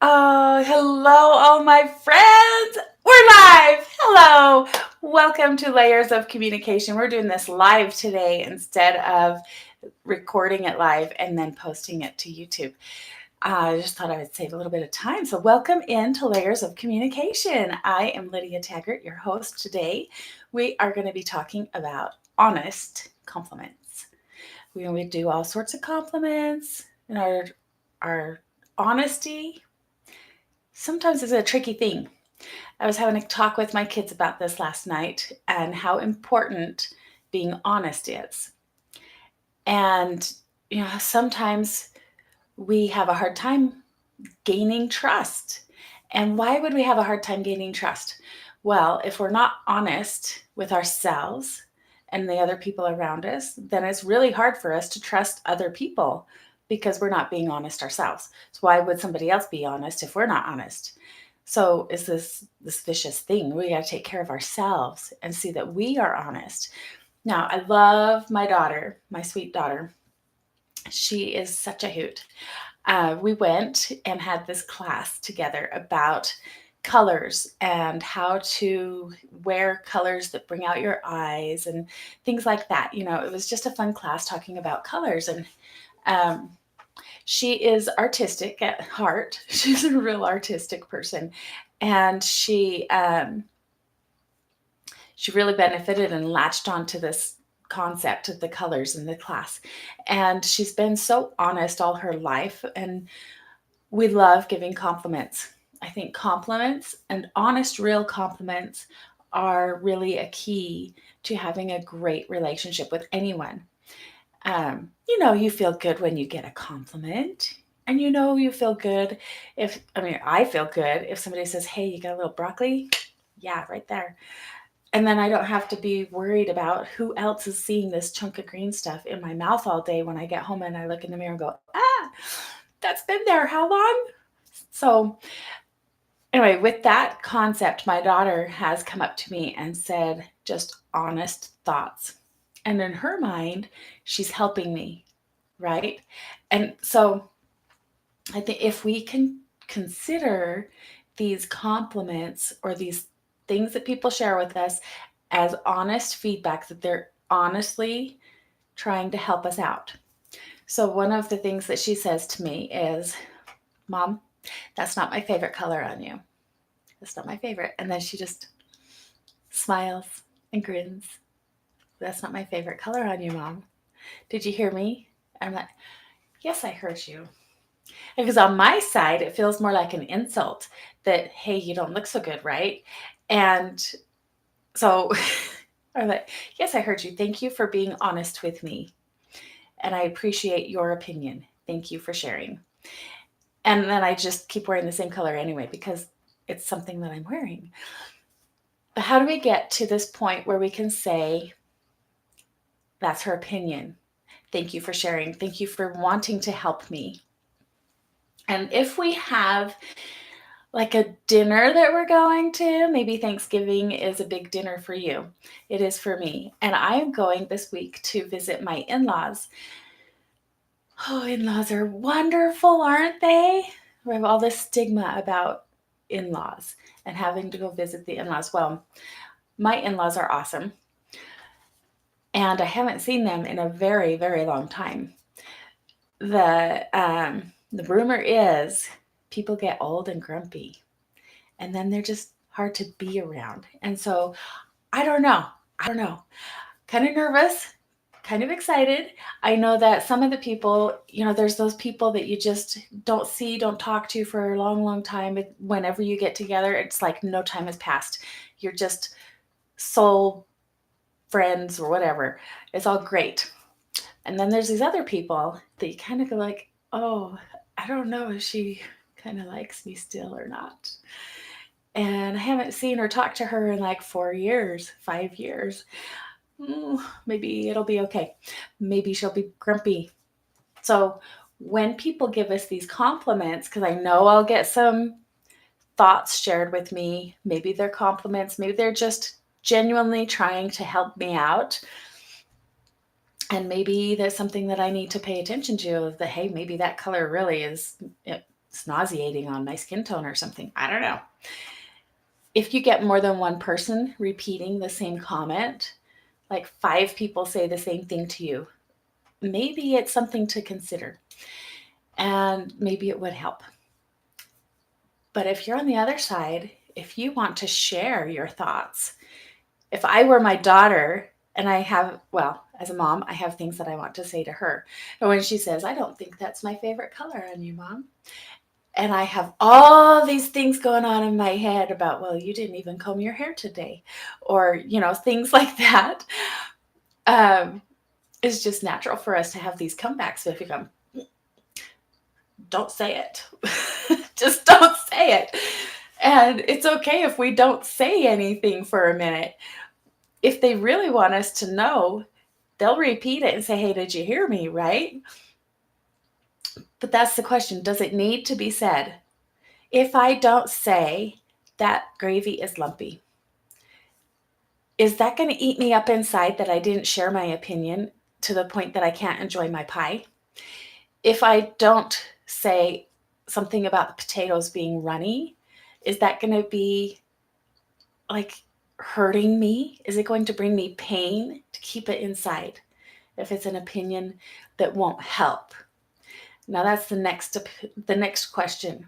Oh, hello, all my friends. We're live. Hello. Welcome to Layers of Communication. We're doing this live today instead of recording it live and then posting it to YouTube. I just thought I would save a little bit of time. So, welcome into Layers of Communication. I am Lydia Taggart, your host today. We are going to be talking about honest compliments. We do all sorts of compliments, and our honesty sometimes is a tricky thing. I was having a talk with my kids about this last night and how important being honest is. And, sometimes we have a hard time gaining trust. And why would we have a hard time gaining trust? Well, if we're not honest with ourselves and the other people around us, then it's really hard for us to trust other people because we're not being honest ourselves. So why would somebody else be honest if we're not honest? So it's this vicious thing. We got to take care of ourselves and see that we are honest. Now, I love my daughter, my sweet daughter. She is such a hoot. We went and had this class together about colors and how to wear colors that bring out your eyes and things like that. It was just a fun class talking about colors. And um, she is artistic at heart. She's a real artistic person. And she really benefited and latched onto this concept of the colors in the class. And she's been so honest all her life. And we love giving compliments. I think compliments and honest, real compliments are really a key to having a great relationship with anyone. You feel good when you get a compliment. And you feel good I feel good if somebody says, hey, you got a little broccoli? Yeah, right there. And then I don't have to be worried about who else is seeing this chunk of green stuff in my mouth all day when I get home and I look in the mirror and go, that's been there how long? So, anyway, with that concept, my daughter has come up to me and said just honest thoughts. And in her mind, she's helping me, right? And so I think if we can consider these compliments or these things that people share with us as honest feedback, that they're honestly trying to help us out. So, one of the things that she says to me is, Mom, that's not my favorite color on you. That's not my favorite. And then she just smiles and grins. That's not my favorite color on you, Mom. Did you hear me? I'm like, yes, I heard you. Because on my side, it feels more like an insult that, hey, you don't look so good, right? And so I'm like, yes, I heard you. Thank you for being honest with me. And I appreciate your opinion. Thank you for sharing. And then I just keep wearing the same color anyway because it's something that I'm wearing. But how do we get to this point where we can say, that's her opinion? Thank you for sharing. Thank you for wanting to help me. And if we have like a dinner that we're going to, maybe Thanksgiving is a big dinner for you. It is for me. And I am going this week to visit my in laws. Oh, in laws are wonderful, aren't they? We have all this stigma about in laws and having to go visit the in laws. Well, my in laws are awesome. And I haven't seen them in a very, very long time. The rumor is people get old and grumpy, and then they're just hard to be around. And so I don't know. I don't know. Kind of nervous, kind of excited. I know that some of the people, there's those people that you just don't see, don't talk to for a long, long time. Whenever you get together, it's like no time has passed. You're just soul friends or whatever. It's all great. And then there's these other people that you kind of go like, oh, I don't know if she kind of likes me still or not. And I haven't seen or talked to her in like 4 years, 5 years. Maybe it'll be okay. Maybe she'll be grumpy. So when people give us these compliments, because I know I'll get some thoughts shared with me, maybe they're compliments, maybe they're just genuinely trying to help me out. And maybe that's something that I need to pay attention to, that, hey, maybe that color really is it's nauseating on my skin tone or something. I don't know. If you get more than one person repeating the same comment, like 5 people say the same thing to you, maybe it's something to consider, and maybe it would help. But if you're on the other side, if you want to share your thoughts, if I were my daughter and I have, well, as a mom, I have things that I want to say to her. And when she says, I don't think that's my favorite color on you, Mom. And I have all these things going on in my head about, well, you didn't even comb your hair today, or, things like that. It's just natural for us to have these comebacks. So if you come, don't say it. Just don't say it. And it's okay if we don't say anything for a minute. If they really want us to know, they'll repeat it and say, hey, did you hear me, right? But that's the question. Does it need to be said? If I don't say that gravy is lumpy, is that going to eat me up inside that I didn't share my opinion to the point that I can't enjoy my pie? If I don't say something about the potatoes being runny, is that going to be like hurting me? Is it going to bring me pain to keep it inside if it's an opinion that won't help? Now that's the next question.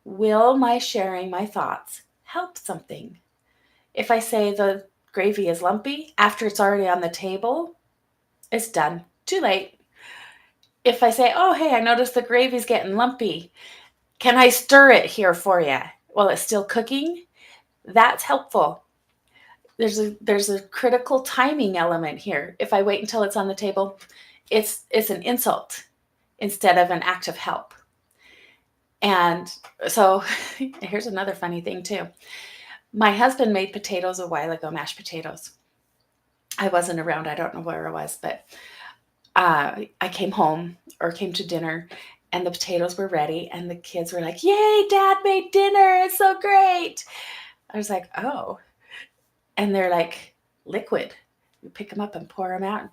Will my sharing my thoughts help something? If I say the gravy is lumpy after it's already on the table, it's done. Too late. If I say, oh, hey, I noticed the gravy's getting lumpy. Can I stir it here for you while it's still cooking? That's helpful. There's a critical timing element here. If I wait until it's on the table, it's an insult instead of an act of help. And so here's another funny thing too. My husband made potatoes a while ago, mashed potatoes. I wasn't around. I don't know where I was, but I came home or came to dinner and the potatoes were ready and the kids were like, yay, Dad made dinner. It's so great. I was like, oh. And they're like liquid. You pick them up and pour them out.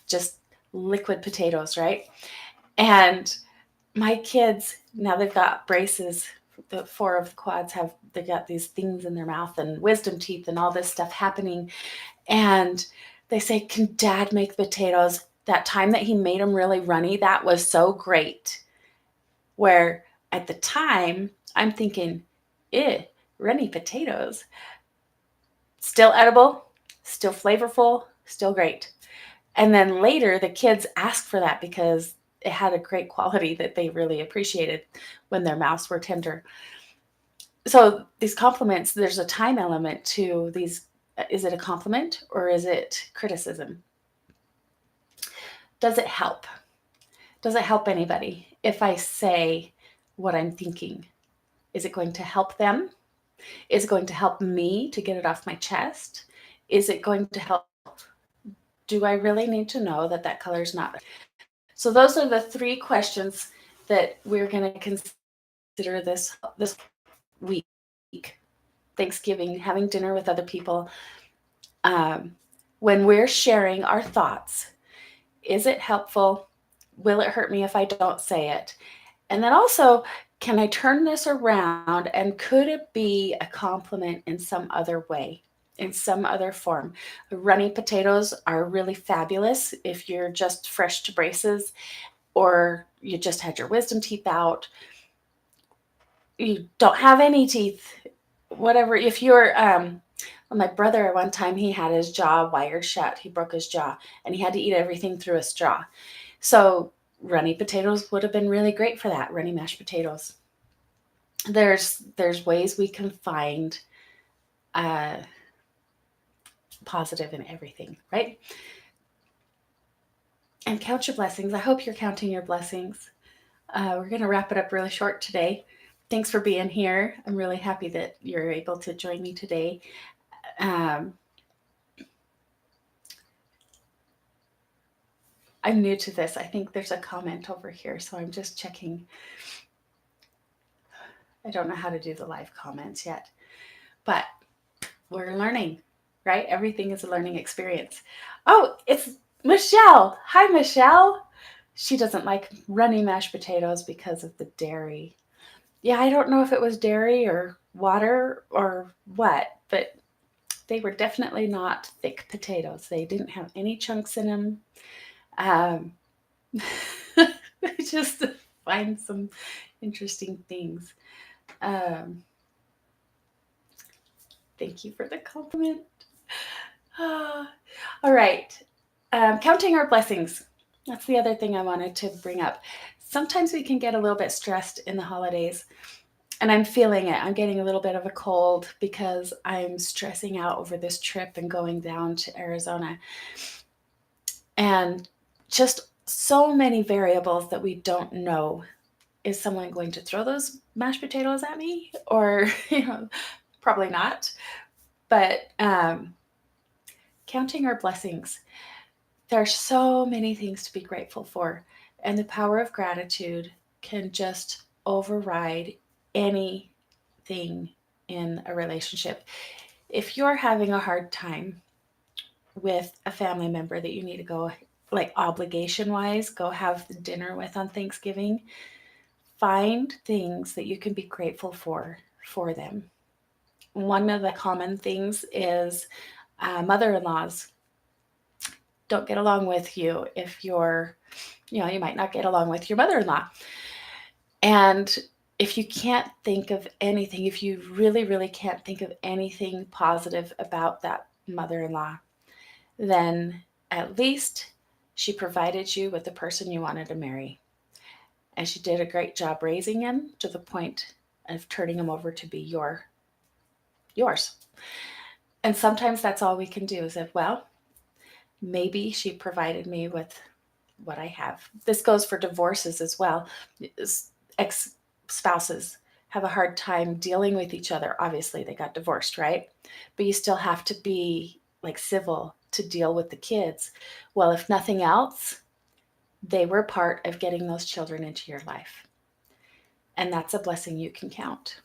Just liquid potatoes, right? And my kids, now they've got braces. The 4 of the quads they got these things in their mouth and wisdom teeth and all this stuff happening. And they say, can Dad make potatoes? That time that he made them really runny, that was so great. Where at the time, I'm thinking, runny potatoes. Still edible, still flavorful, still great. And then later, the kids asked for that because it had a great quality that they really appreciated when their mouths were tender. So these compliments, there's a time element to these. Is it a compliment or is it criticism? Does it help? Does it help anybody if I say what I'm thinking? Is it going to help them? Is it going to help me to get it off my chest? Is it going to help? Do I really need to know that color is not? So those are the 3 questions that we're going to consider this week. Thanksgiving, having dinner with other people. When we're sharing our thoughts, is it helpful? Will it hurt me if I don't say it? And then also, can I turn this around and could it be a compliment in some other way, in some other form? Runny potatoes are really fabulous if you're just fresh to braces or you just had your wisdom teeth out. You don't have any teeth, whatever. If you're, my brother, one time he had his jaw wired shut. He broke his jaw and he had to eat everything through a straw. So runny potatoes would have been really great for that, runny mashed potatoes. There's ways we can find positive in everything, right? And count your blessings. I hope you're counting your blessings. We're going to wrap it up really short today. Thanks for being here. I'm really happy that you're able to join me today. I'm new to this. I think there's a comment over here, so I'm just checking. I don't know how to do the live comments yet, but we're learning, right? Everything is a learning experience. Oh, it's Michelle. Hi, Michelle. She doesn't like runny mashed potatoes because of the dairy. Yeah, I don't know if it was dairy or water or what, but they were definitely not thick potatoes. They didn't have any chunks in them. Um, I just find some interesting things. Um, thank you for the compliment. Ah, all right. Counting our blessings. That's the other thing I wanted to bring up. Sometimes we can get a little bit stressed in the holidays, and I'm feeling it. I'm getting a little bit of a cold because I'm stressing out over this trip and going down to Arizona. And just so many variables that we don't know. Is someone going to throw those mashed potatoes at me? Or, probably not. But counting our blessings. There are so many things to be grateful for, and the power of gratitude can just override anything in a relationship. If you're having a hard time with a family member that you need to go, like obligation wise, go have dinner with on Thanksgiving, find things that you can be grateful for them. One of the common things is mother in laws don't get along with you if you might not get along with your mother in law. And if you can't think of anything, if you really, really can't think of anything positive about that mother in law, then at least she provided you with the person you wanted to marry. And she did a great job raising him to the point of turning him over to be yours. And sometimes that's all we can do is that, well, maybe she provided me with what I have. This goes for divorces as well. Ex spouses have a hard time dealing with each other. Obviously, they got divorced, right? But you still have to be like civil to deal with the kids. Well, if nothing else, they were part of getting those children into your life. And that's a blessing you can count.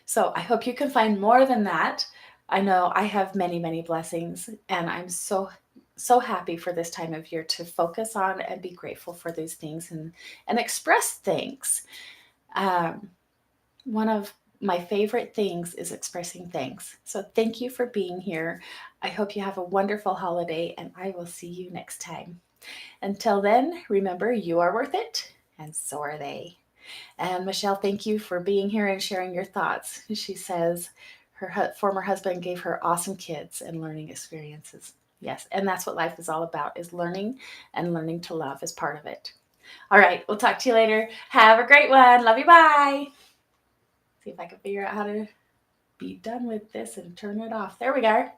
So I hope you can find more than that. I know I have many, many blessings, and I'm so happy for this time of year to focus on and be grateful for these things and express thanks. Um, One of my favorite things is expressing thanks. So thank you for being here. I hope you have a wonderful holiday, and I will see you next time. Until then, remember you are worth it, and so are they. And Michelle, thank you for being here and sharing your thoughts. She says her former husband gave her awesome kids and learning experiences. Yes, and that's what life is all about, is learning, and learning to love is part of it. All right, we'll talk to you later. Have a great one. Love you. Bye. See if I can figure out how to be done with this and turn it off. There we go.